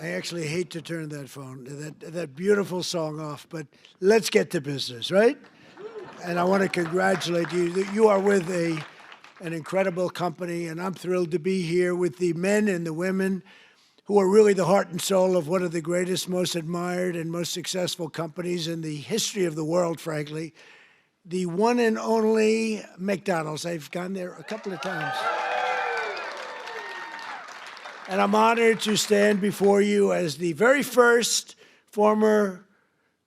I actually hate to turn that beautiful song off, but let's get to business, right? And I want to congratulate you. You are with an incredible company, and I'm thrilled to be here with the men and the women who are really the heart and soul of one of the greatest, most admired, and most successful companies in the history of the world, frankly, the one and only McDonald's. I've gone there a couple of times. And I'm honored to stand before you as the very first former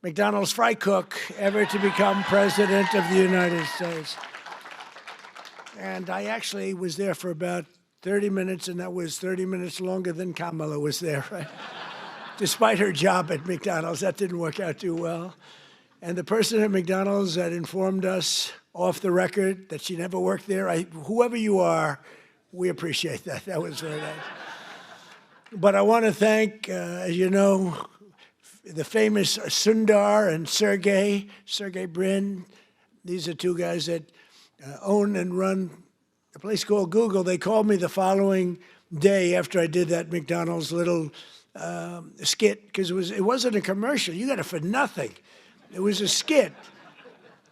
McDonald's fry cook ever to become president of the United States. And I actually was there for about 30 minutes, and that was 30 minutes longer than Kamala was there, right? Despite her job at McDonald's, that didn't work out too well. And the person at McDonald's that informed us off the record that she never worked there, whoever you are, we appreciate that. That was very nice. But I want to thank, as you know, the famous Sundar and Sergey Brin. These are two guys that own and run a place called Google. They called me the following day after I did that McDonald's little skit, because it wasn't a commercial. You got it for nothing. It was a skit.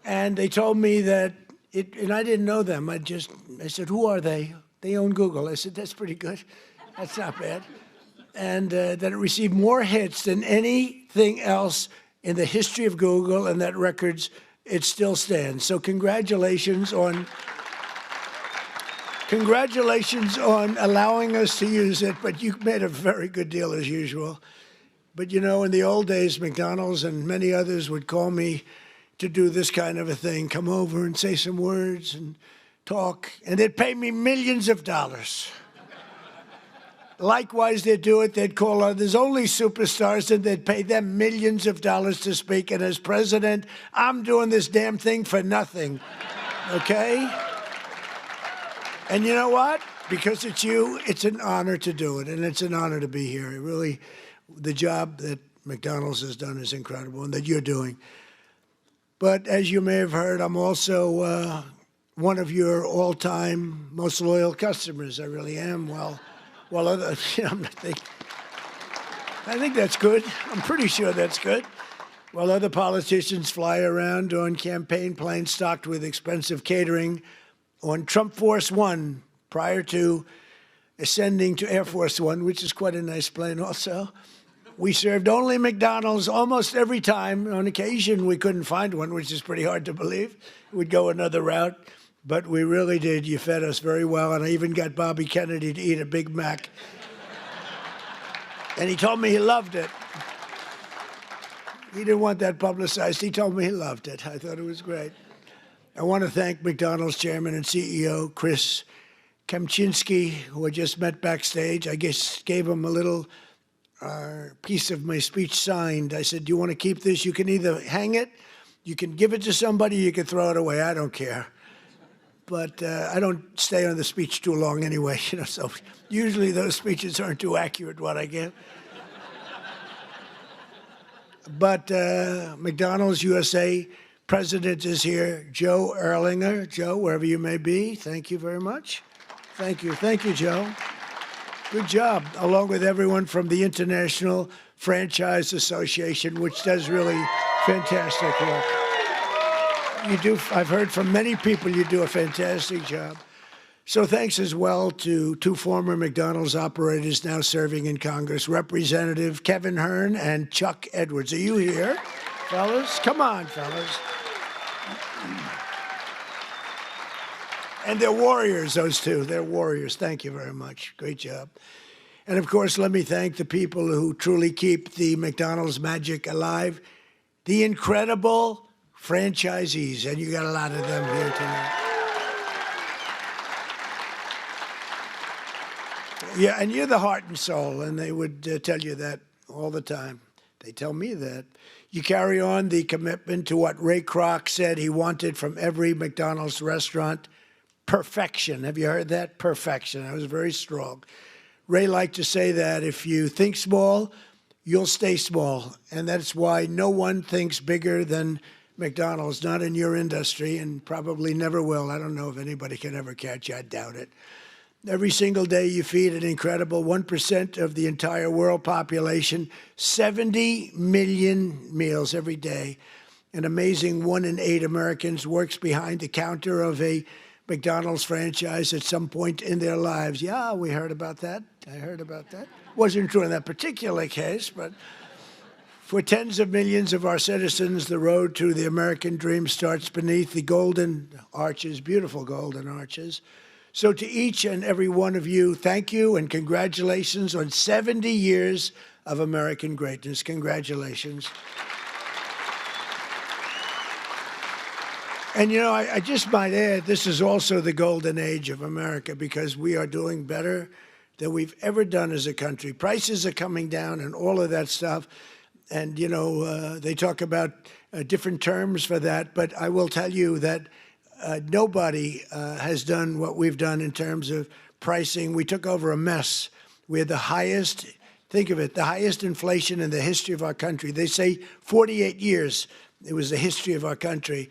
And they told me that, and I didn't know them. I said, who are they? They own Google. I said, that's pretty good. That's not bad. And that it received more hits than anything else in the history of Google, and that records, it still stands. So congratulations on allowing us to use it, but you made a very good deal as usual. But you know, in the old days, McDonald's and many others would call me to do this kind of a thing, come over and say some words and talk, and they'd pay me millions of dollars. Likewise, they'd do it. They'd call others, only superstars, and they'd pay them millions of dollars to speak. And as president, I'm doing this damn thing for nothing, okay? And you know what? Because it's you, it's an honor to do it, and it's an honor to be here. Really, the job that McDonald's has done is incredible, and that you're doing. But as you may have heard, I'm also one of your all-time most loyal customers. I really am. Well, I think that's good. I'm pretty sure that's good. While other politicians fly around on campaign planes stocked with expensive catering on Trump Force One prior to ascending to Air Force One, which is quite a nice plane also, we served only McDonald's almost every time. On occasion, we couldn't find one, which is pretty hard to believe. We'd go another route. But we really did. You fed us very well, and I even got Bobby Kennedy to eat a Big Mac. And he told me he loved it. He didn't want that publicized. He told me he loved it. I thought it was great. I want to thank McDonald's chairman and CEO, Chris Kempczinski, who I just met backstage. I guess gave him a little piece of my speech signed. I said, do you want to keep this? You can either hang it, you can give it to somebody, you can throw it away. I don't care. But I don't stay on the speech too long anyway, you know, so usually those speeches aren't too accurate, what I give. But McDonald's USA president is here, Joe Erlinger. Joe, wherever you may be, thank you very much. Thank you, Joe. Good job, along with everyone from the International Franchise Association, which does really fantastic work. You do. I've heard from many people you do a fantastic job. So thanks as well to two former McDonald's operators now serving in Congress, Representative Kevin Hern and Chuck Edwards. Are you here, fellas? Come on, fellas. And they're warriors, those two. They're warriors. Thank you very much. Great job. And of course, let me thank the people who truly keep the McDonald's magic alive, the incredible franchisees, and you got a lot of them here tonight. Yeah, and you're the heart and soul, and they would tell you that all the time. They tell me that. You carry on the commitment to what Ray Kroc said he wanted from every McDonald's restaurant, perfection. Have you heard that? Perfection. That was very strong. Ray liked to say that if you think small, you'll stay small, and that's why no one thinks bigger than McDonald's, not in your industry, and probably never will. I don't know if anybody can ever catch you. I doubt it. Every single day you feed an incredible 1% of the entire world population, 70 million meals every day. An amazing 1 in 8 Americans works behind the counter of a McDonald's franchise at some point in their lives. Yeah, we heard about that. I heard about that. Wasn't true in that particular case, but for tens of millions of our citizens, the road to the American dream starts beneath the golden arches, beautiful golden arches. So to each and every one of you, thank you and congratulations on 70 years of American greatness. Congratulations. And, you know, I just might add, this is also the golden age of America because we are doing better than we've ever done as a country. Prices are coming down and all of that stuff. And, you know, they talk about different terms for that. But I will tell you that nobody has done what we've done in terms of pricing. We took over a mess. We had the highest, think of it, the highest inflation in the history of our country. They say 48 years it was the history of our country.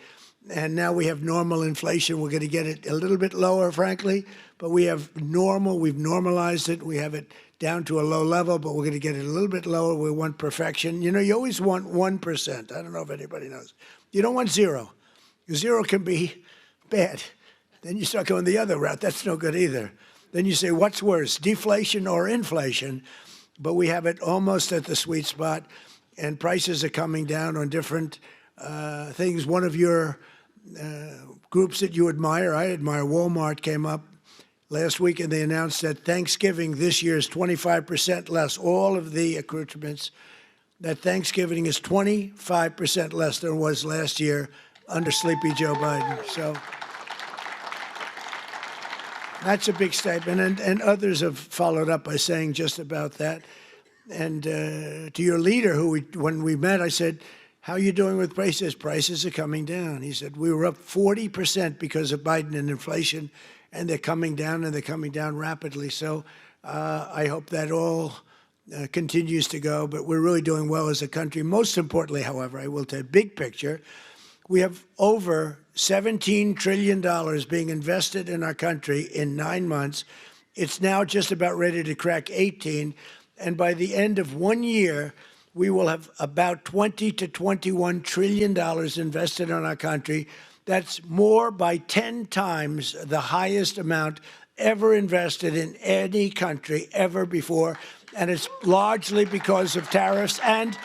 And now we have normal inflation. We're going to get it a little bit lower, frankly, but we have normal. We've normalized it. We have it down to a low level, but we're going to get it a little bit lower. We want perfection. You know, you always want 1%. I don't know if anybody knows. You don't want 0. 0 can be bad. Then you start going the other route. That's no good either. Then you say, what's worse, deflation or inflation? But we have it almost at the sweet spot, and prices are coming down on different things. One of your groups that you admire, I admire, Walmart, came up last week and they announced that Thanksgiving this year is 25% less, all of the accoutrements, that Thanksgiving is 25% less than it was last year under Sleepy Joe Biden. So that's a big statement. And others have followed up by saying just about that. And to your leader, when we met, I said, how are you doing with prices? Prices are coming down. He said, we were up 40% because of Biden and inflation, and they're coming down, and they're coming down rapidly. So I hope that all continues to go, but we're really doing well as a country. Most importantly, however, I will tell you, big picture, we have over $17 trillion being invested in our country in 9 months. It's now just about ready to crack 18, and by the end of 1 year, we will have about $20 to $21 trillion invested in our country. That's more by 10 times the highest amount ever invested in any country ever before. And it's largely because of tariffs and,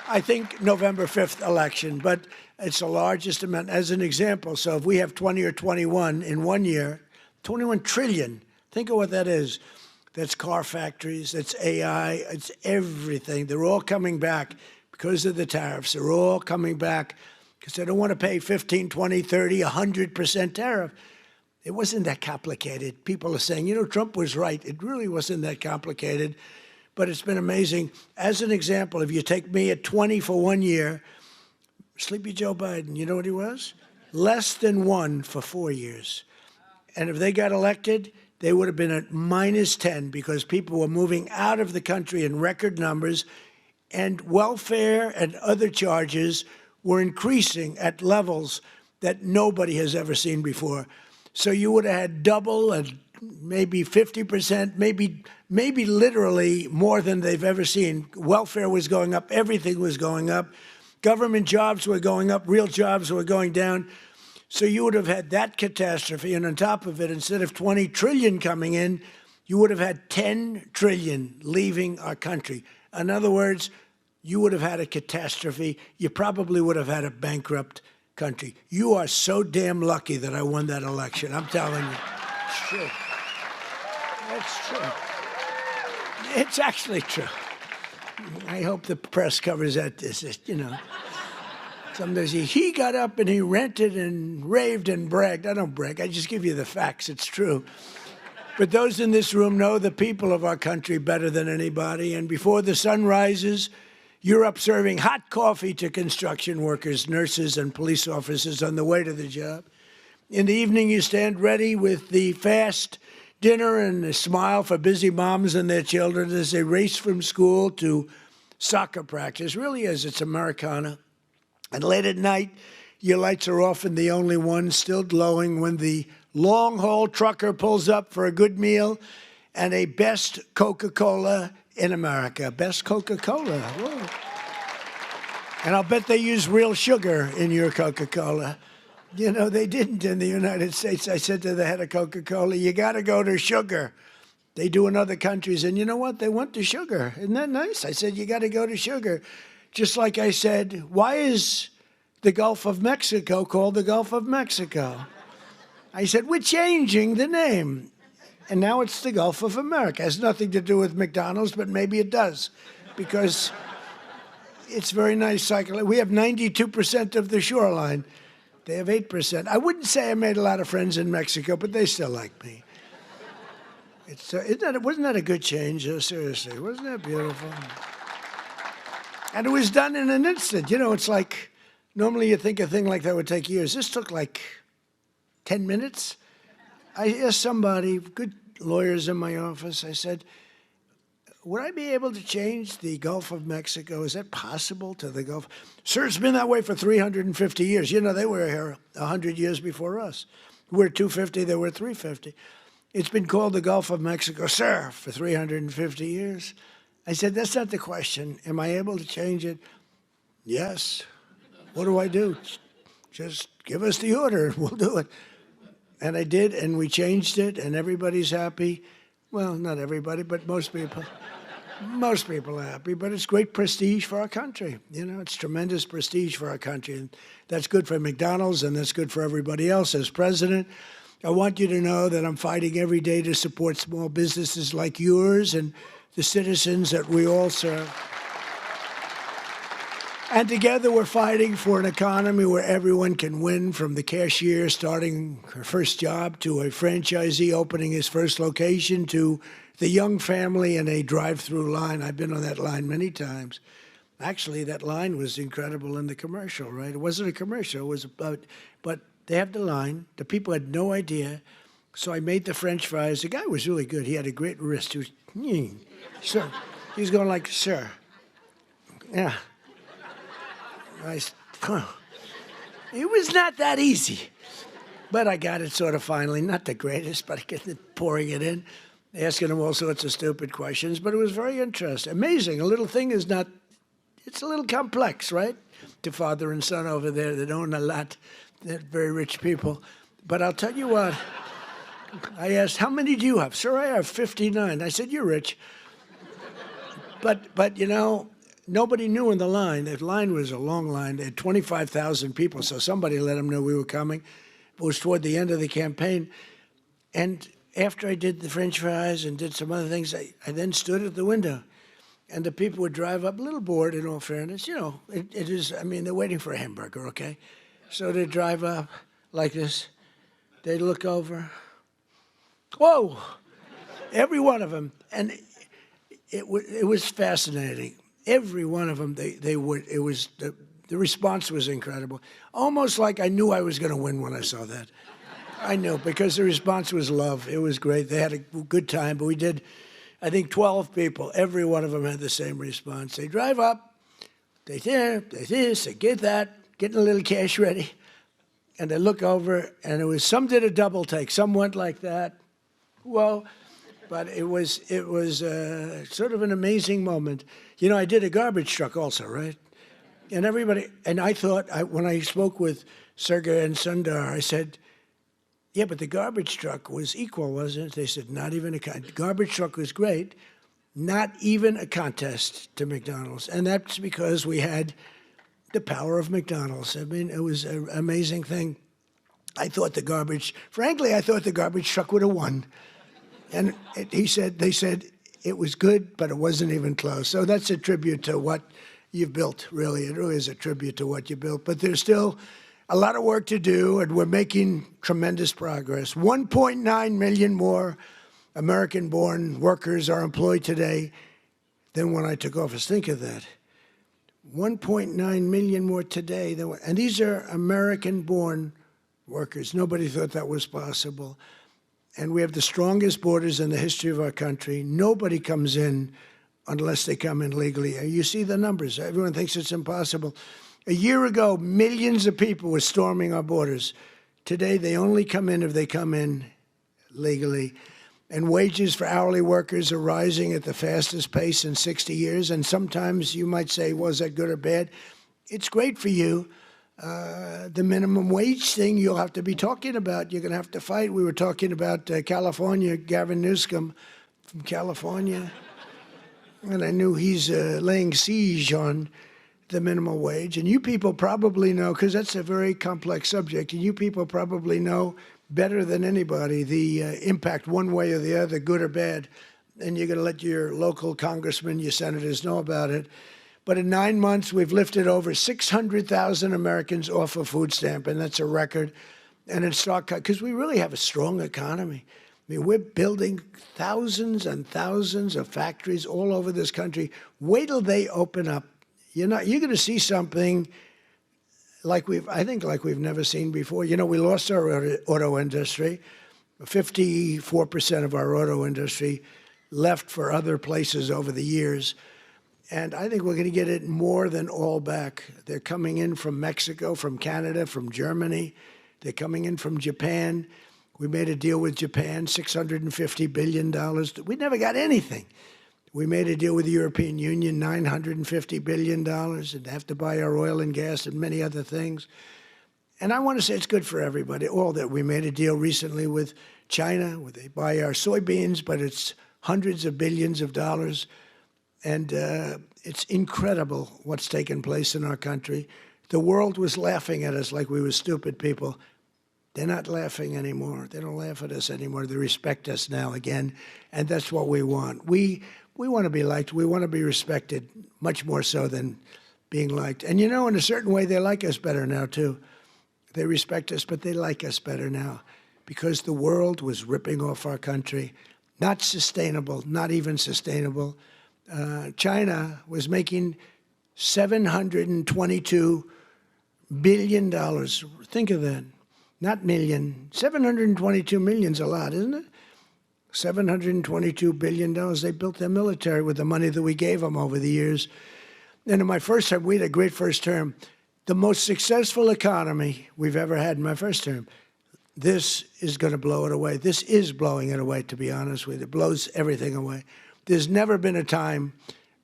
I think, November 5th election. But it's the largest amount. As an example, so if we have 20 or 21 in 1 year, 21 trillion, think of what that is. That's car factories, that's AI, it's everything. They're all coming back because of the tariffs. They're all coming back because they don't want to pay 15, 20, 30, 100% tariff. It wasn't that complicated. People are saying, you know, Trump was right. It really wasn't that complicated, but it's been amazing. As an example, if you take me at 20 for 1 year, Sleepy Joe Biden, you know what he was? Less than 1 for 4 years. And if they got elected, they would have been at -10 because people were moving out of the country in record numbers, and welfare and other charges were increasing at levels that nobody has ever seen before. So you would have had double and maybe 50%, maybe literally more than they've ever seen. Welfare was going up. Everything was going up. Government jobs were going up. Real jobs were going down. So you would have had that catastrophe, and on top of it, instead of 20 trillion coming in, you would have had 10 trillion leaving our country. In other words, you would have had a catastrophe. You probably would have had a bankrupt country. You are so damn lucky that I won that election. I'm telling you. It's true. It's true. It's actually true. I hope the press covers that. You know. Sometimes he got up and he ranted and raved and bragged. I don't brag. I just give you the facts. It's true. But those in this room know the people of our country better than anybody. And before the sun rises, you're up serving hot coffee to construction workers, nurses, and police officers on the way to the job. In the evening, you stand ready with the fast dinner and a smile for busy moms and their children as they race from school to soccer practice. Really is. It's Americana. And late at night, your lights are often the only ones still glowing when the long-haul trucker pulls up for a good meal and a best Coca-Cola in America. Best Coca-Cola. Whoa. And I'll bet they use real sugar in your Coca-Cola. You know, they didn't in the United States. I said to the head of Coca-Cola, you got to go to sugar. They do in other countries. And you know what? They went to sugar. Isn't that nice? I said, you got to go to sugar. Just like I said, why is the Gulf of Mexico called the Gulf of Mexico? I said, we're changing the name. And now it's the Gulf of America. It has nothing to do with McDonald's, but maybe it does. Because it's very nice cycle. We have 92% of the shoreline. They have 8%. I wouldn't say I made a lot of friends in Mexico, but they still like me. Wasn't that a good change? Seriously, wasn't that beautiful? And it was done in an instant. You know, it's like, normally you think a thing like that would take years. This took like 10 minutes. I asked somebody, good lawyers in my office, I said, would I be able to change the Gulf of Mexico? Is that possible to the Gulf? Sir, it's been that way for 350 years. You know, they were here 100 years before us. We're 250, they were 350. It's been called the Gulf of Mexico, sir, for 350 years. I said, that's not the question. Am I able to change it? Yes. What do I do? Just give us the order and we'll do it. And I did, and we changed it, and everybody's happy. Well, not everybody, but most people. Most people are happy, but it's great prestige for our country. You know, it's tremendous prestige for our country. And that's good for McDonald's, and that's good for everybody else. As president, I want you to know that I'm fighting every day to support small businesses like yours and the citizens that we all serve. And together we're fighting for an economy where everyone can win, from the cashier starting her first job to a franchisee opening his first location to the young family in a drive-through line. I've been on that line many times. Actually, that line was incredible in the commercial, right? It wasn't a commercial, it was about, but they have the line. The people had no idea. So I made the French fries. The guy was really good. He had a great wrist. He was, sir. He was going like, sir. Yeah. It was not that easy, but I got it sort of finally. Not the greatest, but I get it, pouring it in, asking him all sorts of stupid questions, but it was very interesting. Amazing. A little thing is not, it's a little complex, right? To father and son over there that own a lot. They're very rich people. But I'll tell you what, I asked, how many do you have? Sir, I have 59. I said, you're rich. But you know, nobody knew in the line. The line was a long line. They had 25,000 people, so somebody let them know we were coming. It was toward the end of the campaign. And after I did the French fries and did some other things, I then stood at the window. And the people would drive up, a little bored in all fairness. You know, it is, I mean, they're waiting for a hamburger, okay? So they'd drive up like this. They'd look over. Whoa! Every one of them. And it was fascinating. Every one of them, they would, it was, the response was incredible. Almost like I knew I was going to win when I saw that. I knew, because the response was love. It was great. They had a good time, but we did, I think, 12 people. Every one of them had the same response. They drive up, they this, they get that, getting a little cash ready, and they look over, and it was, some did a double take. Some went like that. Whoa. But it was sort of an amazing moment. You know, I did a garbage truck also, right? And everybody, and I thought, when I spoke with Sergey and Sundar, I said, yeah, but the garbage truck was equal, wasn't it? They said, not even a contest. Garbage truck was great, not even a contest to McDonald's. And that's because we had the power of McDonald's. I mean, it was an amazing thing. I thought the garbage truck would have won. And they said it was good, but it wasn't even close. So that's a tribute to what you've built, really. It really is a tribute to what you built. But there's still a lot of work to do, and we're making tremendous progress. 1.9 million more American-born workers are employed today than when I took office. Think of that. 1.9 million more today than, and these are American-born workers. Nobody thought that was possible. And we have the strongest borders in the history of our country. Nobody comes in unless they come in legally. You see the numbers. Everyone thinks it's impossible. A year ago, millions of people were storming our borders. Today, they only come in if they come in legally. And wages for hourly workers are rising at the fastest pace in 60 years. And sometimes you might say, was that good or bad? It's great for you. The minimum wage thing you'll have to be talking about. You're going to have to fight. We were talking about California, Gavin Newsom from California. And I knew he's laying siege on the minimum wage. And you people probably know, because that's a very complex subject, and you people probably know better than anybody the impact one way or the other, good or bad. And you're going to let your local congressmen, your senators know about it. But in 9 months, we've lifted over 600,000 Americans off a food stamp, and that's a record. And it's because we really have a strong economy. I mean, we're building thousands and thousands of factories all over this country. Wait till they open up. You're going to see something like I think we've never seen before. You know, we lost our auto industry. 54% of our auto industry left for other places over the years. And I think we're going to get it more than all back. They're coming in from Mexico, from Canada, from Germany. They're coming in from Japan. We made a deal with Japan, $650 billion. We never got anything. We made a deal with the European Union, $950 billion, and they have to buy our oil and gas and many other things. And I want to say it's good for everybody, all that. We made a deal recently with China, where they buy our soybeans, but it's hundreds of billions of dollars. And it's incredible what's taken place in our country. The world was laughing at us like we were stupid people. They're not laughing anymore. They don't laugh at us anymore. They respect us now again, and that's what we want. We want to be liked. We want to be respected, much more so than being liked. And you know, in a certain way, they like us better now, too. They respect us, but they like us better now because the world was ripping off our country. Not sustainable, not even sustainable. China was making $722 billion. Think of that. Not million. 722 million's a lot, isn't it? $722 billion. They built their military with the money that we gave them over the years. And in my first term, we had a great first term. The most successful economy we've ever had in my first term. This is going to blow it away. This is blowing it away, to be honest with you. It blows everything away. There's never been a time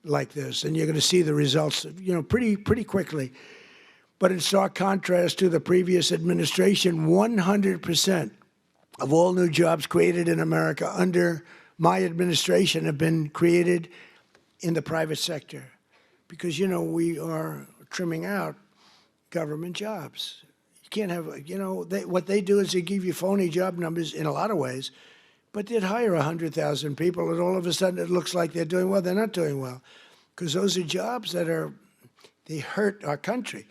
like this, and you're going to see the results, you know, pretty quickly. But in stark contrast to the previous administration, 100% of all new jobs created in America under my administration have been created in the private sector. Because, you know, we are trimming out government jobs. You can't have, you know, what they do is they give you phony job numbers in a lot of ways, but they'd hire 100,000 people, and all of a sudden it looks like they're doing well. They're not doing well, because those are jobs that they hurt our country.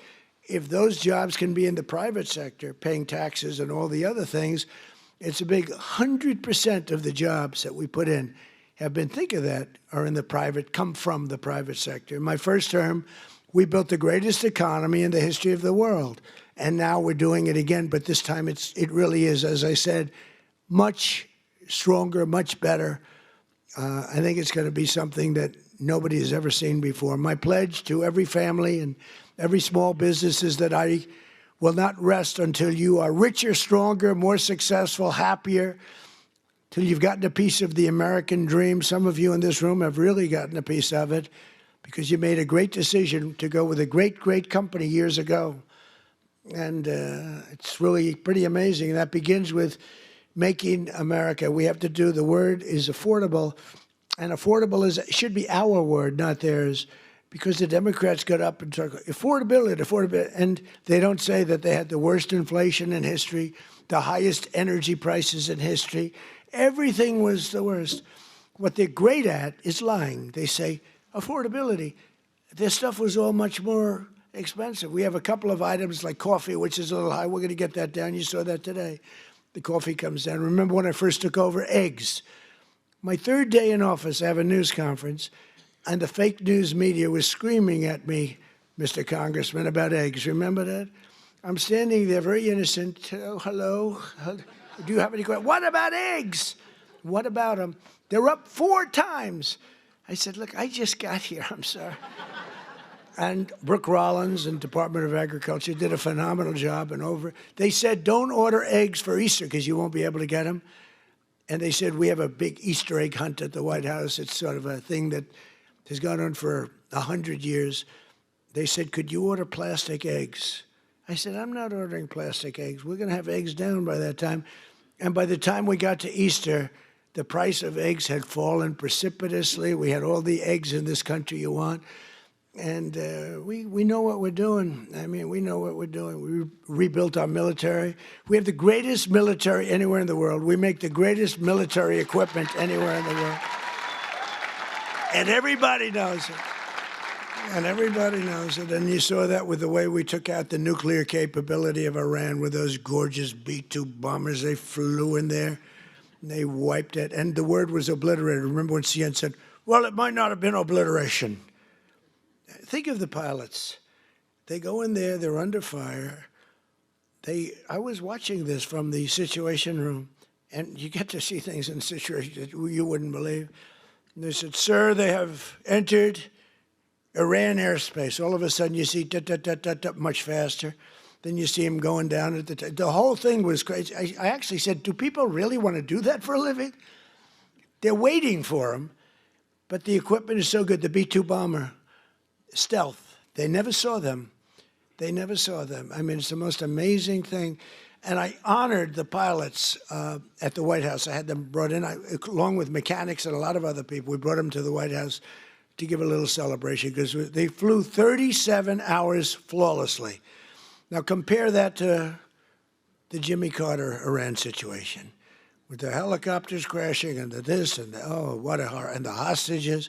If those jobs can be in the private sector, paying taxes and all the other things, it's a big 100% of the jobs that we put in have been, think of that, are in the private, come from the private sector. In my first term, we built the greatest economy in the history of the world. And now we're doing it again, but this time it really is, as I said, much stronger, much better. I think it's going to be something that nobody has ever seen before. My pledge to every family and every small business is that I will not rest until you are richer, stronger, more successful, happier, till you've gotten a piece of the American dream. Some of you in this room have really gotten a piece of it because you made a great decision to go with a great, great company years ago. And it's really pretty amazing. That begins with making America. We have to do, the word is affordable, and affordable should be our word, not theirs, because the Democrats got up and talked affordability, and they don't say that they had the worst inflation in history, the highest energy prices in history. Everything was the worst. What they're great at is lying. They say affordability. Their stuff was all much more expensive. We have a couple of items like coffee, which is a little high. We're going to get that down. You saw that today. The coffee comes down. Remember when I first took over? Eggs. My third day in office, I have a news conference, and the fake news media was screaming at me, Mr. Congressman, about eggs. Remember that? I'm standing there very innocent. Oh, hello. Do you have any questions? What about eggs? What about them? They're up 4 times. I said, look, I just got here. I'm sorry. And Brooke Rollins and Department of Agriculture did a phenomenal job. And they said, don't order eggs for Easter because you won't be able to get them. And they said, we have a big Easter egg hunt at the White House. It's sort of a thing that has gone on for 100 years. They said, could you order plastic eggs? I said, I'm not ordering plastic eggs. We're going to have eggs down by that time. And by the time we got to Easter, the price of eggs had fallen precipitously. We had all the eggs in this country you want. And we know what we're doing. I mean, we know what we're doing. We rebuilt our military. We have the greatest military anywhere in the world. We make the greatest military equipment anywhere in the world. And everybody knows it. And everybody knows it. And you saw that with the way we took out the nuclear capability of Iran with those gorgeous B-2 bombers. They flew in there and they wiped it. And the word was obliterated. Remember when CNN said, well, it might not have been obliteration. Think of the pilots. They go in there, they're under fire. I was watching this from the Situation Room, and you get to see things in situations that you wouldn't believe. And they said, sir, they have entered Iran airspace. All of a sudden you see much faster. Then you see them going down at the whole thing was crazy. I actually said, do people really want to do that for a living? They're waiting for them, but the equipment is so good. The B-2 bomber, stealth. They never saw them. They never saw them. I mean, it's the most amazing thing. And I honored the pilots at the White House. I had them brought in, along with mechanics and a lot of other people. We brought them to the White House to give a little celebration because they flew 37 hours flawlessly. Now compare that to the Jimmy Carter Iran situation with the helicopters crashing and the this and the, oh, what a horror, and the hostages.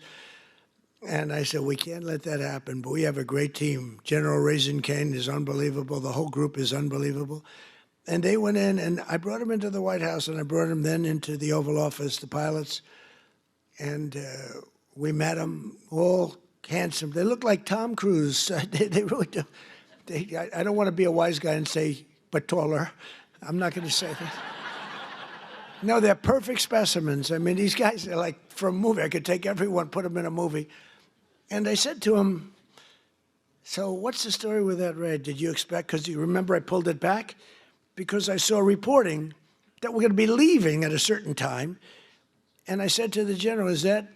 And I said, we can't let that happen, but we have a great team. General Raisin Kane is unbelievable. The whole group is unbelievable. And they went in, and I brought them into the White House, and I brought them then into the Oval Office, the pilots. And we met them, all handsome. They look like Tom Cruise. They really do. I don't want to be a wise guy and say, but taller. I'm not going to say that. No, they're perfect specimens. I mean, these guys are like from a movie. I could take everyone, put them in a movie. And I said to him, so what's the story with that raid? Did you expect, because you remember I pulled it back? Because I saw reporting that we're going to be leaving at a certain time. And I said to the general, is that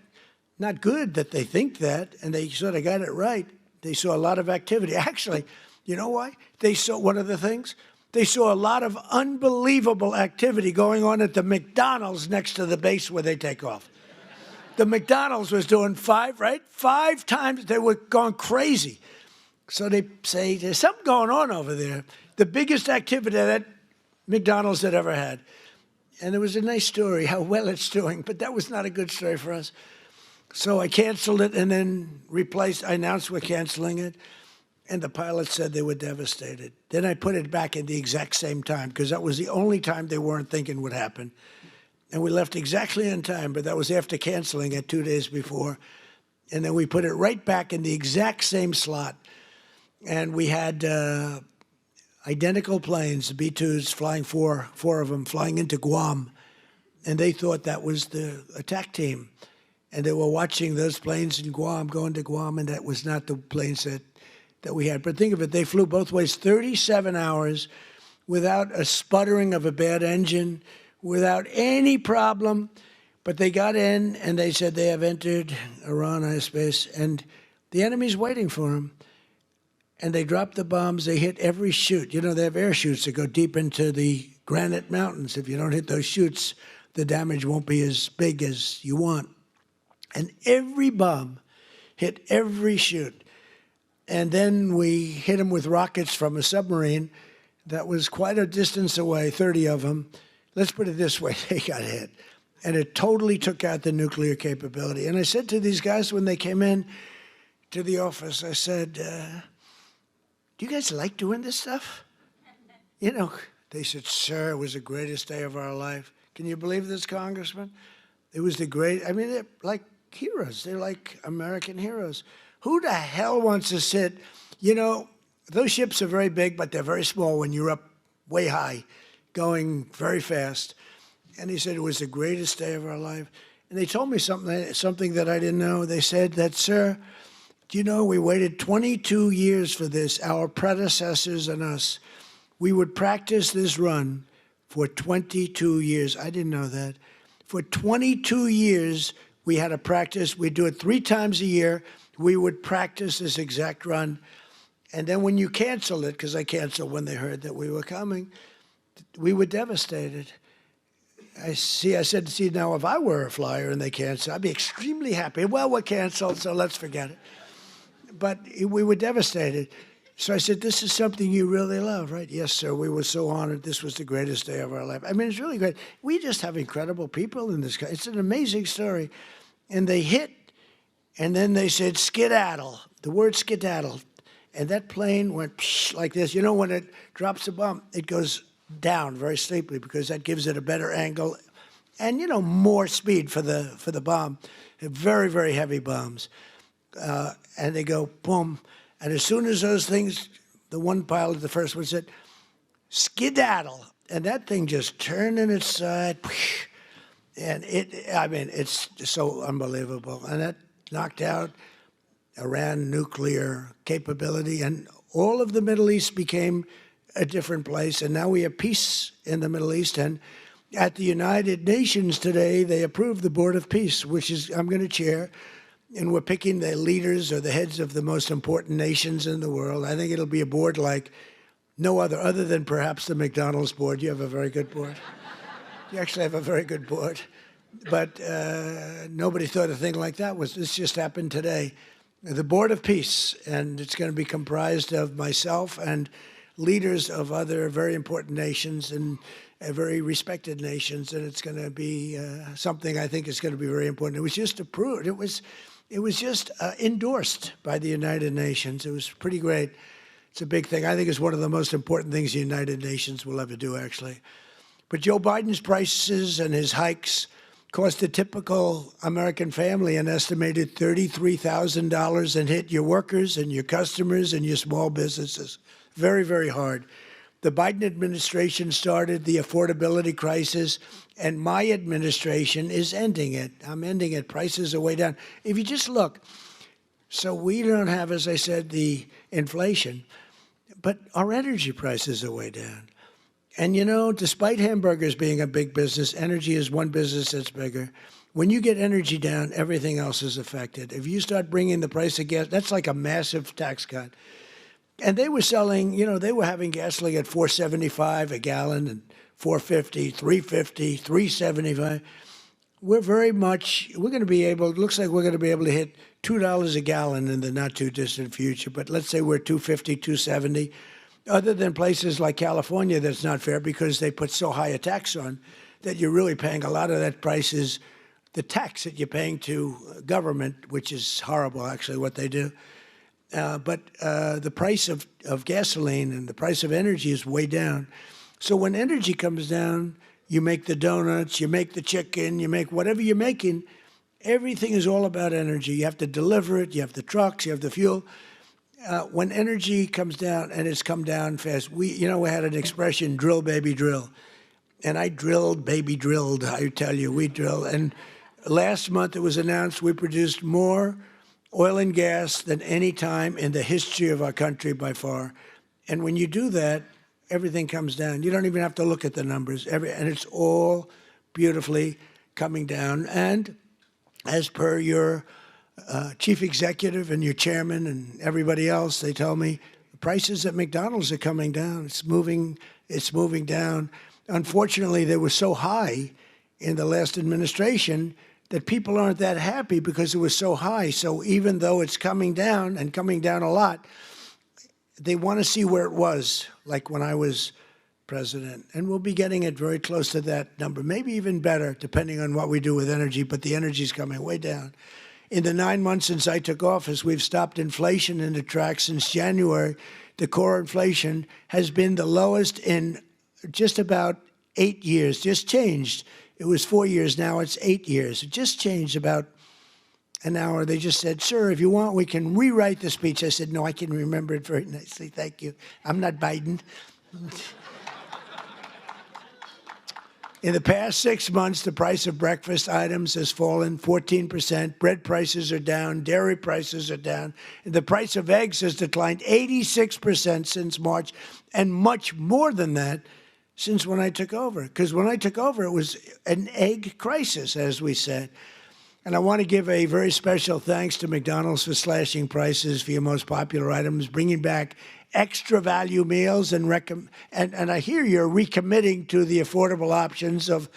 not good that they think that? And they sort of got it right. They saw a lot of activity. Actually, you know why? They saw one of the things. They saw a lot of unbelievable activity going on at the McDonald's next to the base where they take off. The McDonald's was doing 5 times. They were going crazy. So they say, there's something going on over there. The biggest activity that McDonald's had ever had. And it was a nice story, how well it's doing, but that was not a good story for us. So I canceled it and then I announced we're canceling it. And the pilots said they were devastated. Then I put it back in the exact same time because that was the only time they weren't thinking would happen. And we left exactly on time, but that was after canceling it 2 days before. And then we put it right back in the exact same slot. And we had identical planes, the B-2s flying, four of them flying into Guam. And they thought that was the attack team. And they were watching those planes in Guam, going to Guam, and that was not the planes that we had. But think of it, they flew both ways 37 hours without a sputtering of a bad engine, without any problem. But they got in and they said they have entered Iran airspace and the enemy's waiting for them. And they dropped the bombs. They hit every chute. You know, they have air chutes that go deep into the granite mountains. If you don't hit those chutes, the damage won't be as big as you want. And every bomb hit every chute. And then we hit them with rockets from a submarine that was quite a distance away, 30 of them. Let's put it this way, they got hit. And it totally took out the nuclear capability. And I said to these guys when they came in to the office, I said, do you guys like doing this stuff? You know, they said, sir, it was the greatest day of our life. Can you believe this, Congressman? It was the great, I mean, they're like heroes. They're like American heroes. Who the hell wants to sit, you know, those ships are very big, but they're very small when you're up way high, going very fast. And he said it was the greatest day of our life. And they told me something that I didn't know. They said that, sir, Do you know we waited 22 years for this, our predecessors and us. We would practice this run for 22 years. I didn't know that. For 22 years, we had to practice. We'd do it 3 times a year. We would practice this exact run. And then when you canceled it, because I canceled when they heard that we were coming, we were devastated. I said, see, now if I were a flyer and they canceled, I'd be extremely happy. Well, we're canceled, so let's forget it. But we were devastated. So I said, this is something you really love, right? Yes, sir. We were so honored. This was the greatest day of our life. I mean, it's really great. We just have incredible people in this country. It's an amazing story. And they hit, and then they said, skedaddle, the word skedaddle. And that plane went psh, like this. You know, when it drops a bomb, it goes down very steeply because that gives it a better angle and, you know, more speed for the bomb. Very, very heavy bombs. And they go, boom. And as soon as those things, the one pilot, the first one said, skedaddle. And that thing just turned in its side. And it's so unbelievable. And that knocked out Iran nuclear capability. And all of the Middle East became a different place. And now we have peace in the Middle East. And at the United Nations today, they approved the Board of Peace, which is I'm going to chair. And we're picking the leaders or the heads of the most important nations in the world. I think it'll be a board like no other than perhaps the McDonald's board. You have a very good board. You actually have a very good board. But nobody thought a thing like that this just happened today. The Board of Peace, and it's going to be comprised of myself and leaders of other very important nations and very respected nations, and it's going to be something I think is going to be very important. It was just approved. It was just endorsed by the United Nations. It was pretty great. It's a big thing. I think it's one of the most important things the United Nations will ever do, actually. But Joe Biden's prices and his hikes cost a typical American family an estimated $33,000 and hit your workers and your customers and your small businesses. Very, very hard. The Biden administration started the affordability crisis, and my administration is ending it. I'm ending it. Prices are way down. If you just look, so we don't have, as I said, the inflation, but our energy prices are way down. And, you know, despite hamburgers being a big business, energy is one business that's bigger. When you get energy down, everything else is affected. If you start bringing the price of gas, that's like a massive tax cut. And they were selling, you know, they were having gasoline at $4.75 a gallon and $4.50, $3.50, $3.75. We're going to be able, it looks like we're going to be able to hit $2 a gallon in the not too distant future. But let's say we're $2.50, $2.70. Other than places like California, that's not fair because they put so high a tax on that you're really paying a lot of that price is the tax that you're paying to government, which is horrible, actually, what they do. But the price of gasoline and the price of energy is way down. So when energy comes down, you make the donuts, you make the chicken, you make whatever you're making. Everything is all about energy. You have to deliver it. You have the trucks. You have the fuel. When energy comes down, and it's come down fast, we had an expression, drill, baby, drill. And I drilled, baby, drilled. I tell you, we drilled. And last month it was announced we produced more oil and gas than any time in the history of our country by far. And when you do that, everything comes down. You don't even have to look at the numbers. And it's all beautifully coming down. And as per your chief executive and your chairman and everybody else, they tell me the prices at McDonald's are coming down. It's moving down. Unfortunately, they were so high in the last administration that people aren't that happy because it was so high. So even though it's coming down and coming down a lot, they want to see where it was, like when I was president. And we'll be getting it very close to that number, maybe even better, depending on what we do with energy. But the energy's coming way down. In the 9 months since I took office, we've stopped inflation in the tracks. Since January, the core inflation has been the lowest in just about 8 years, just changed. It was 4 years, now it's 8 years. It just changed about an hour. They just said, sir, if you want, we can rewrite the speech. I said, no, I can remember it very nicely. Thank you. I'm not Biden. In the past 6 months, the price of breakfast items has fallen 14%. Bread prices are down. Dairy prices are down. And the price of eggs has declined 86% since March, and much more than that since when I took over. Because when I took over, it was an egg crisis, as we said. And I want to give a very special thanks to McDonald's for slashing prices for your most popular items, bringing back extra value meals, and I hear you're recommitting to the affordable options of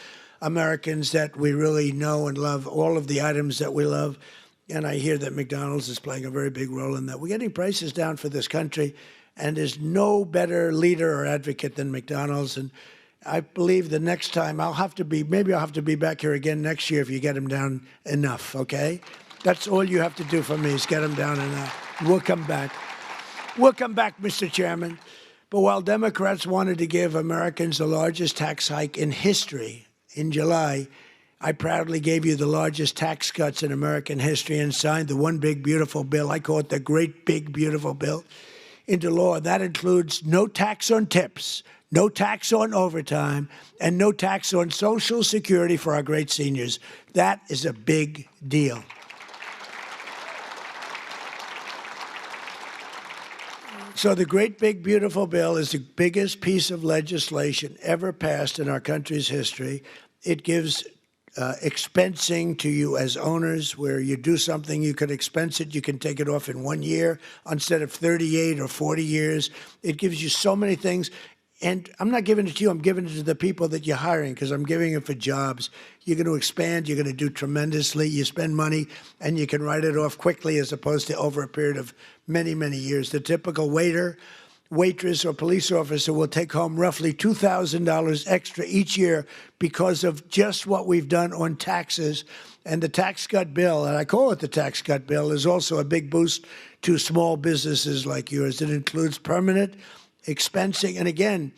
Americans that we really know and love, all of the items that we love. And I hear that McDonald's is playing a very big role in that. We're getting prices down for this country, and there's no better leader or advocate than McDonald's. And I believe the next time maybe I'll have to be back here again next year if you get them down enough, okay? That's all you have to do for me is get them down enough. We'll come back. We'll come back, Mr. Chairman. But while Democrats wanted to give Americans the largest tax hike in history in July, I proudly gave you the largest tax cuts in American history and signed the one big beautiful bill, I call it the great big beautiful bill, into law. That includes no tax on tips, no tax on overtime, and no tax on Social Security for our great seniors. That is a big deal. So the great big beautiful bill is the biggest piece of legislation ever passed in our country's history. It gives expensing to you as owners, where you do something, you could expense it, you can take it off in 1 year instead of 38 or 40 years. It gives you so many things. And I'm not giving it to you, I'm giving it to the people that you're hiring, because I'm giving it for jobs. You're going to expand, you're going to do tremendously. You spend money and you can write it off quickly as opposed to over a period of many, many years. The typical waiter, waitress, or police officer will take home roughly $2,000 extra each year because of just what we've done on taxes. And the tax cut bill, and I call it the tax cut bill, is also a big boost to small businesses like yours. It includes permanent expensing. And again,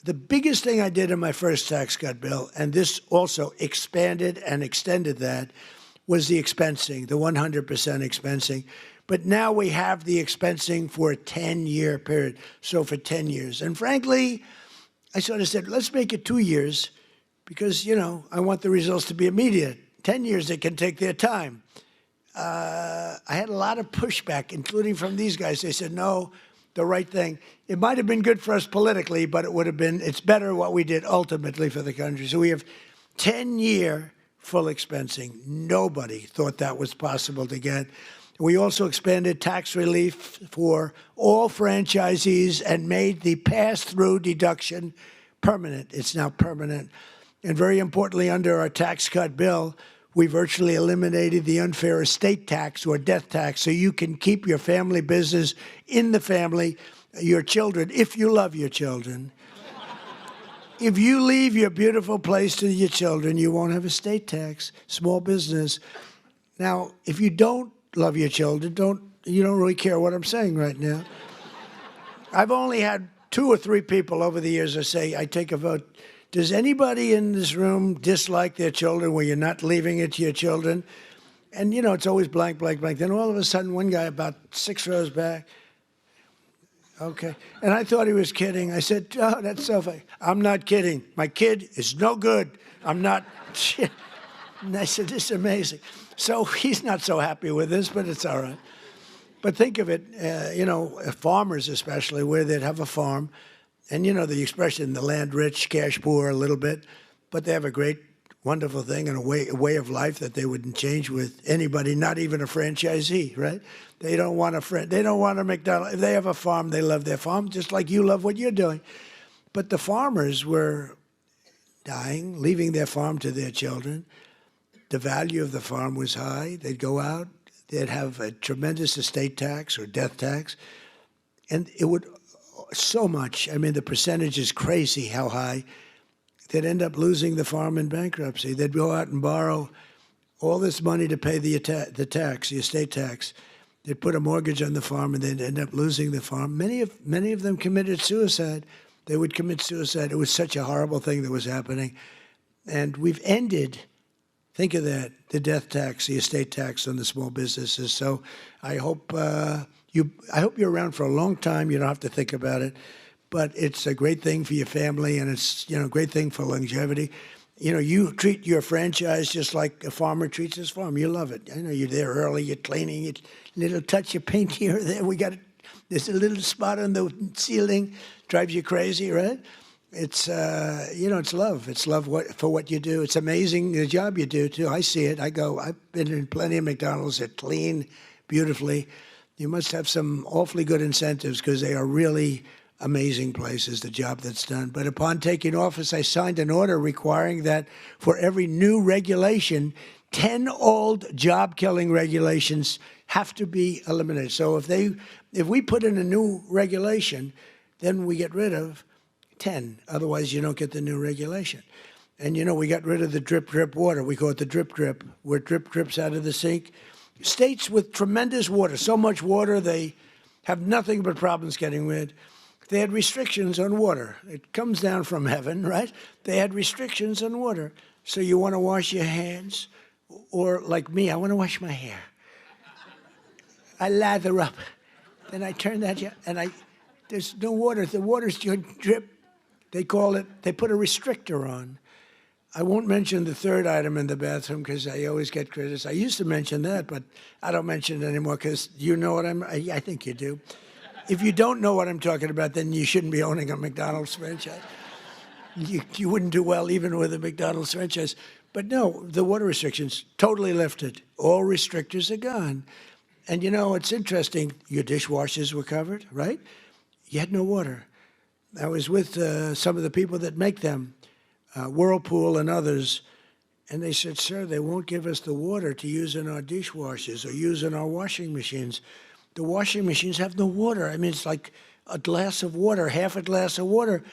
the biggest thing I did in my first tax cut bill, and this also expanded and extended that, was the expensing, the 100% expensing. But now we have the expensing for a 10-year period, so for 10 years. And frankly, I sort of said, let's make it 2 years because, I want the results to be immediate. 10 years, they can take their time. I had a lot of pushback, including from these guys. They said, no, the right thing. It might have been good for us politically, but it's better what we did ultimately for the country. So we have 10-year full expensing. Nobody thought that was possible to get. We also expanded tax relief for all franchisees and made the pass-through deduction permanent. It's now permanent. And very importantly, under our tax cut bill, we virtually eliminated the unfair estate tax or death tax, so you can keep your family business in the family, your children, if you love your children. If you leave your beautiful place to your children, you won't have estate tax, small business. Now, if you don't love your children, you don't really care what I'm saying right now. I've only had 2 or 3 people over the years that say, I take a vote. Does anybody in this room dislike their children where you're not leaving it to your children? And, it's always blank, blank, blank. Then all of a sudden, one guy about 6 rows back, okay. And I thought he was kidding. I said, oh, that's so funny. I'm not kidding. My kid is no good. I'm not. And I said, this is amazing. So he's not so happy with this, but it's all right. But think of it, farmers especially, where they'd have a farm, and the expression, the land rich, cash poor a little bit, but they have a great, wonderful thing and a way of life that they wouldn't change with anybody, not even a franchisee, right? They don't want a McDonald's. If they have a farm, they love their farm, just like you love what you're doing. But the farmers were dying, leaving their farm to their children. The value of the farm was high. They'd go out, they'd have a tremendous estate tax or death tax, and it would so much. I mean, the percentage is crazy how high. They'd end up losing the farm in bankruptcy. They'd go out and borrow all this money to pay the tax, the estate tax. They'd put a mortgage on the farm, and they'd end up losing the farm. Many of them committed suicide. They would commit suicide. It was such a horrible thing that was happening. And we've ended, think of that, the death tax, the estate tax on the small businesses. So I hope you're around for a long time. You don't have to think about it. but it's a great thing for your family, and it's, a great thing for longevity. You treat your franchise just like a farmer treats his farm. You love it. You're there early, you're cleaning it, little touch of paint here or there. There's a little spot on the ceiling, drives you crazy, right? It's, it's love. It's love for what you do. It's amazing the job you do, too. I see it. I've been in plenty of McDonald's that clean beautifully. You must have some awfully good incentives because they are really amazing places, the job that's done. But upon taking office, I signed an order requiring that for every new regulation, 10 old job-killing regulations have to be eliminated. So if we put in a new regulation, then we get rid of 10. Otherwise, you don't get the new regulation. And, we got rid of the drip, drip water. We call it the drip, drip, where drip drips out of the sink. States with tremendous water, so much water, they have nothing but problems getting rid. They had restrictions on water. It comes down from heaven, right? They had restrictions on water. So you want to wash your hands, or like me, I want to wash my hair. I lather up. Then I turn that, and there's no water. The water's drip. They put a restrictor on. I won't mention the third item in the bathroom because I always get criticized. I used to mention that, but I don't mention it anymore because you know what I think you do. If you don't know what I'm talking about, then you shouldn't be owning a McDonald's franchise. You wouldn't do well even with a McDonald's franchise. But no, the water restrictions totally lifted. All restrictors are gone. And it's interesting. Your dishwashers were covered, right? You had no water. I was with some of the people that make them, Whirlpool and others, and they said, sir, they won't give us the water to use in our dishwashers or use in our washing machines. The washing machines have no water. I mean, it's like a glass of water, half a glass of water.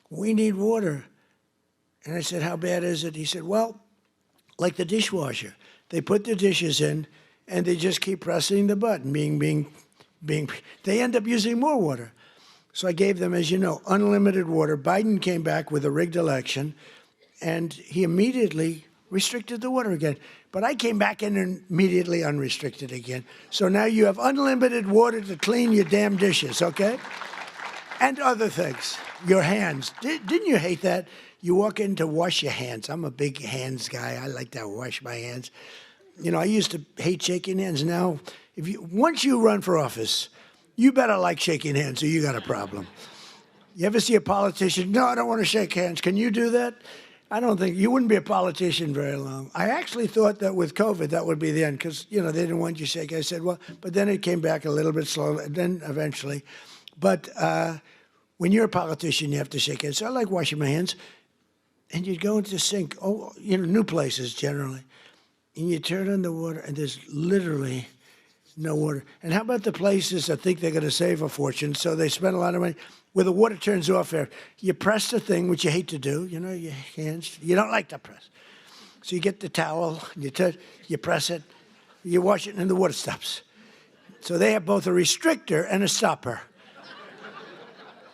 We need water. And I said, how bad is it? He said, well, like the dishwasher. They put the dishes in, and they just keep pressing the button, they end up using more water. So I gave them, as you know, unlimited water. Biden came back with a rigged election, and he immediately restricted the water again. But I came back in and immediately unrestricted again. So now you have unlimited water to clean your damn dishes, okay? And other things. Your hands. Didn't you hate that? You walk in to wash your hands. I'm a big hands guy. I like to wash my hands. I used to hate shaking hands. Now, once you run for office, you better like shaking hands or you got a problem. You ever see a politician? No, I don't want to shake hands. Can you do that? I don't think you wouldn't be a politician very long. I actually thought that with COVID, that would be the end because, they didn't want you to shake. I said, well, but then it came back a little bit slowly, then eventually. But when you're a politician, you have to shake hands. So I like washing my hands. And you'd go into the sink, new places generally. And you turn on the water, and there's literally no water. And how about the places that think they're going to save a fortune, so they spend a lot of money, where the water turns off there. You press the thing, which you hate to do, your hands. You don't like to press. So you get the towel, you press it, you wash it, and the water stops. So they have both a restrictor and a stopper.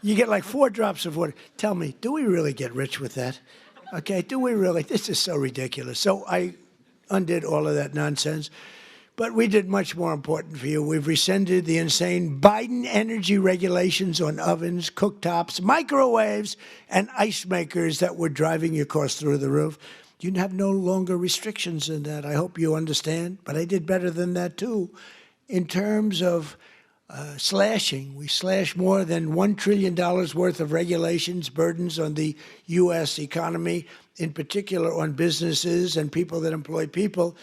You get like 4 drops of water. Tell me, do we really get rich with that? Okay, do we really? This is so ridiculous. So I undid all of that nonsense. But we did much more important for you. We've rescinded the insane Biden energy regulations on ovens, cooktops, microwaves, and ice makers that were driving your costs through the roof. You have no longer restrictions in that. I hope you understand. But I did better than that, too. In terms of slashing, we slashed more than $1 trillion worth of regulations, burdens on the U.S. economy, in particular on businesses and people that employ people.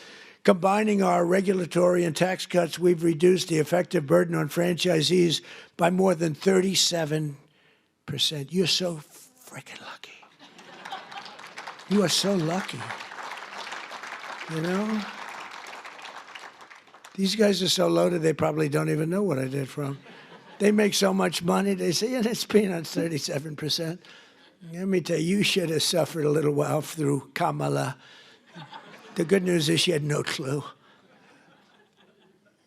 Combining our regulatory and tax cuts, we've reduced the effective burden on franchisees by more than 37%. You're so freaking lucky. You are so lucky. These guys are so loaded, they probably don't even know what I did for them. They make so much money, they say, yeah, it's peanuts, 37%. Let me tell you, you should have suffered a little while through Kamala. The good news is she had no clue.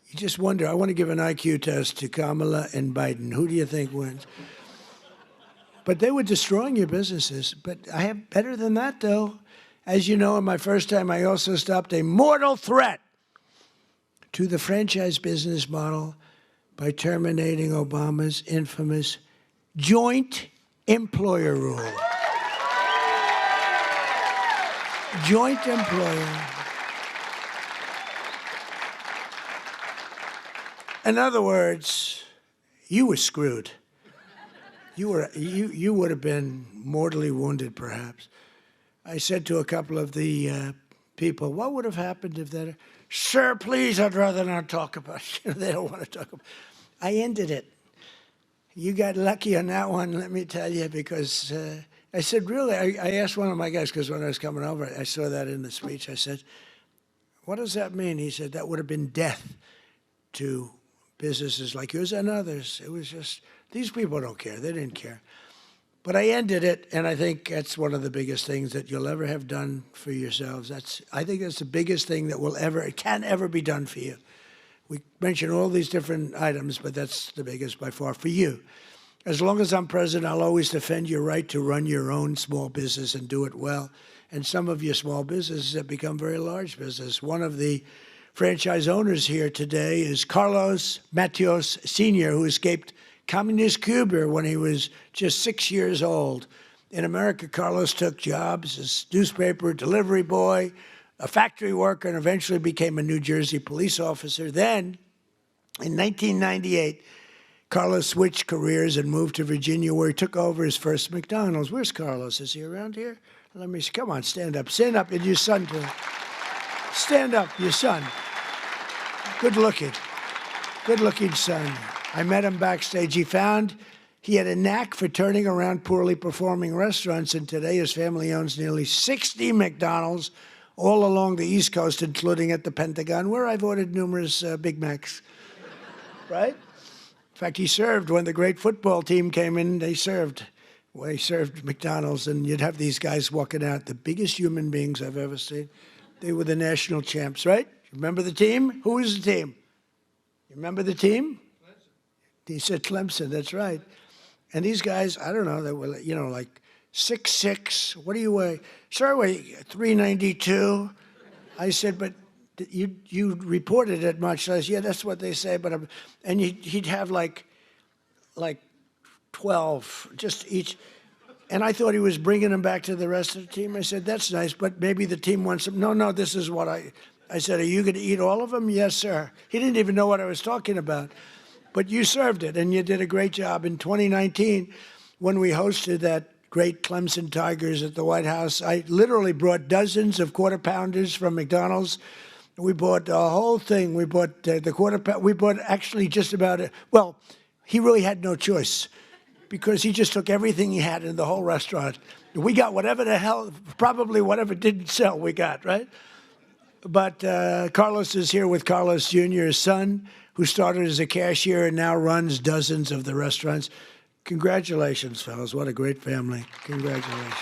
You just wonder, I want to give an IQ test to Kamala and Biden. Who do you think wins? But they were destroying your businesses. But I have better than that, though. As you know, in my first time, I also stopped a mortal threat to the franchise business model by terminating Obama's infamous joint employer rule. Joint employer. In other words, you were screwed. You would have been mortally wounded, perhaps. I said to a couple of the people, what would have happened if that? Sir, please, I'd rather not talk about it. They don't want to talk about it. I ended it. You got lucky on that one, let me tell you, because I said, really, I asked one of my guys, because when I was coming over, I saw that in the speech. I said, what does that mean? He said, that would have been death to businesses like yours and others. It was just, these people don't care. They didn't care. But I ended it, and I think that's one of the biggest things that you'll ever have done for yourselves. I think that's the biggest thing that can ever be done for you. We mentioned all these different items, but that's the biggest by far for you. As long as I'm president, I'll always defend your right to run your own small business and do it well. And some of your small businesses have become very large business. One of the franchise owners here today is Carlos Matios Sr., who escaped communist Cuba when he was just 6 years old. In America, Carlos took jobs as newspaper delivery boy, a factory worker, and eventually became a New Jersey police officer. Then, in 1998, Carlos switched careers and moved to Virginia, where he took over his first McDonald's. Where's Carlos? Is he around here? Let me see. Come on, stand up. Stand up, and your son too. Stand up, your son. Good looking son. I met him backstage. He had a knack for turning around poorly performing restaurants, and today his family owns nearly 60 McDonald's all along the East Coast, including at the Pentagon, where I've ordered numerous Big Macs, right? In fact, he served when the great football team came in. They served McDonald's, and you'd have these guys walking out, the biggest human beings I've ever seen. They were the national champs, right? Remember the team? Who was the team? You remember the team? He said Clemson, that's right. And these guys, I don't know, they were, like 6'6". What do you weigh? Sir, I weigh 392. I said, but you reported it much. I said, yeah, that's what they say. But and he'd have like 12, just each. And I thought he was bringing them back to the rest of the team. I said, that's nice, but maybe the team wants them. No, this is what I said, are you going to eat all of them? Yes, sir. He didn't even know what I was talking about. But you served it, and you did a great job. In 2019, when we hosted that great Clemson Tigers at the White House, I literally brought dozens of Quarter Pounders from McDonald's. We bought the whole thing. We bought the Quarter Pounder. We bought actually just about it. Well, he really had no choice because he just took everything he had in the whole restaurant. We got whatever the hell, probably whatever didn't sell, we got, right? But Carlos is here with Carlos Jr., his son, who started as a cashier and now runs dozens of the restaurants. Congratulations, fellas. What a great family. Congratulations.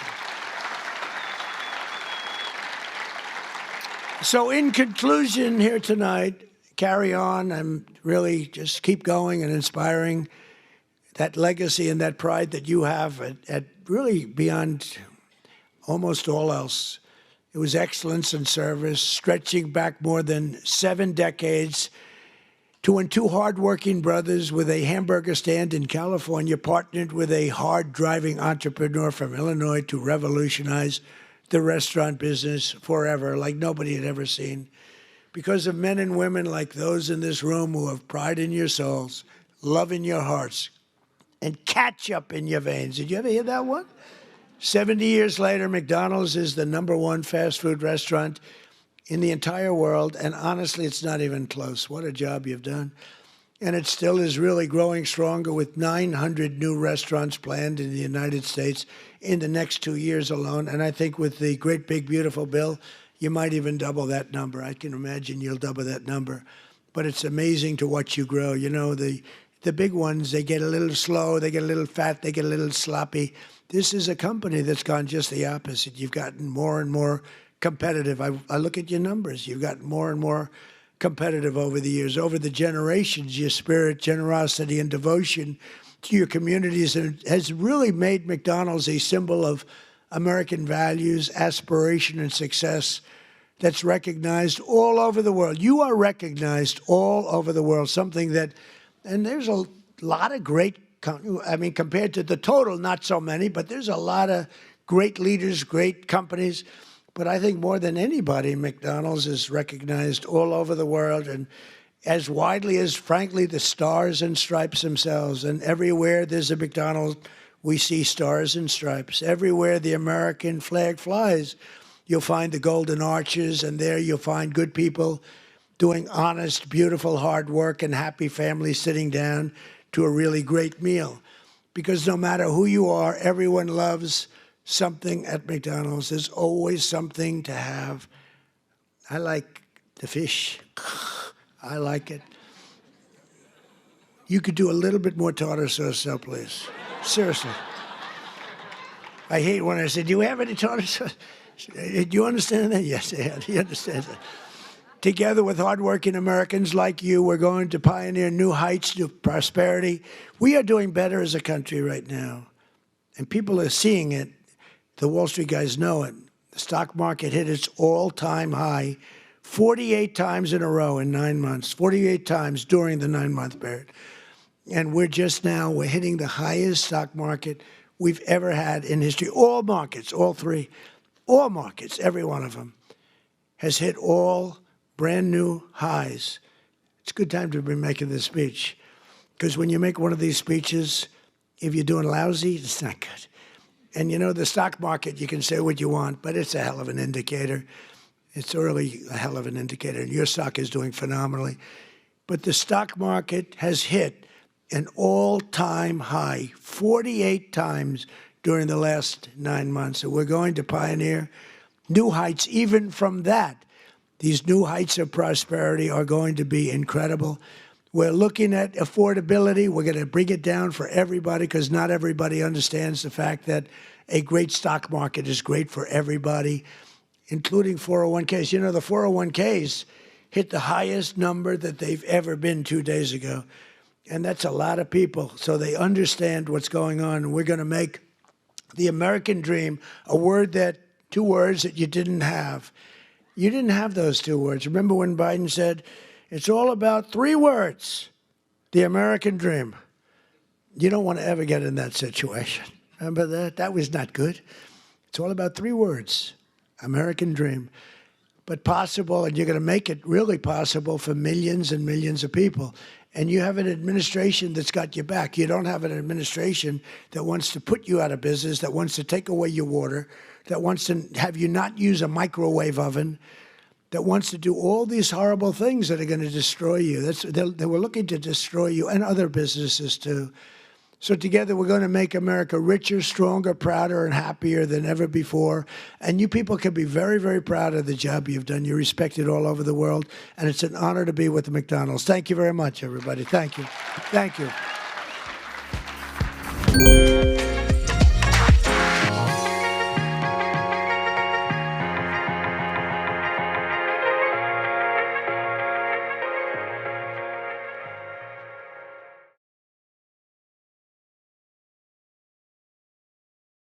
So in conclusion here tonight, carry on. I'm really just keep going and inspiring that legacy and that pride that you have at really beyond almost all else. It was excellence and service, stretching back more than 7 decades to when 2 hardworking brothers with a hamburger stand in California partnered with a hard-driving entrepreneur from Illinois to revolutionize the restaurant business forever, like nobody had ever seen. Because of men and women like those in this room who have pride in your souls, love in your hearts, and ketchup in your veins. Did you ever hear that one? 70 years later, McDonald's is the #1 fast food restaurant in the entire world, and honestly, it's not even close. What a job you've done. And it still is really growing stronger with 900 new restaurants planned in the United States in the next 2 years alone. And I think with the great big beautiful bill, you might even double that number. I can imagine you'll double that number. But it's amazing to watch you grow. You know, the big ones, they get a little slow, they get a little fat, they get a little sloppy. This is a company that's gone just the opposite. You've gotten more and more competitive. I look at your numbers. You've gotten more and more competitive over the years, over the generations. Your spirit, generosity, and devotion to your communities has really made McDonald's a symbol of American values, aspiration, and success that's recognized all over the world. You are recognized all over the world, something that, and there's a lot of great I mean, compared to the total, not so many, but there's a lot of great leaders, great companies. But I think more than anybody, McDonald's is recognized all over the world and as widely as, frankly, the stars and stripes themselves. And everywhere there's a McDonald's, we see stars and stripes. Everywhere the American flag flies, you'll find the golden arches, and there you'll find good people doing honest, beautiful, hard work, and happy families sitting down to a really great meal. Because no matter who you are, everyone loves something at McDonald's. There's always something to have. I like the fish. I like it. You could do a little bit more tartar sauce, though, please. Seriously. I hate when I say, do you have any tartar sauce? Do you understand that? Yes, he understands that. Together with hardworking Americans like you, we're going to pioneer new heights of prosperity. We are doing better as a country right now, and people are seeing it. The Wall Street guys know it. The stock market hit its all-time high 48 times in a row in 9 months, 48 times during the 9-month period. And we're hitting the highest stock market we've ever had in history. All markets, all three, all markets, every one of them, has hit all brand new highs. It's a good time to be making this speech, because when you make one of these speeches, if you're doing lousy, it's not good. And you know, the stock market, you can say what you want, but it's a hell of an indicator. It's really a hell of an indicator, and your stock is doing phenomenally. But the stock market has hit an all-time high 48 times during the last 9 months. So we're going to pioneer new heights even from that. These new heights of prosperity are going to be incredible. We're looking at affordability. We're going to bring it down for everybody, because not everybody understands the fact that a great stock market is great for everybody, including 401ks. You know, the 401ks hit the highest number that they've ever been 2 days ago. And that's a lot of people. So they understand what's going on. And we're going to make the American dream two words that you didn't have. You didn't have those 2 words. Remember when Biden said, it's all about 3 words, the American dream. You don't want to ever get in that situation. Remember that? That was not good. It's all about 3 words, American dream. But possible, and you're going to make it really possible for millions and millions of people. And you have an administration that's got your back. You don't have an administration that wants to put you out of business, that wants to take away your water, that wants to have you not use a microwave oven, that wants to do all these horrible things that are going to destroy you. They were looking to destroy you and other businesses too. So together we're going to make America richer, stronger, prouder, and happier than ever before. And you people can be very, very proud of the job you've done. You're respected all over the world, and it's an honor to be with the McDonald's. Thank you very much, everybody. Thank you. Thank you.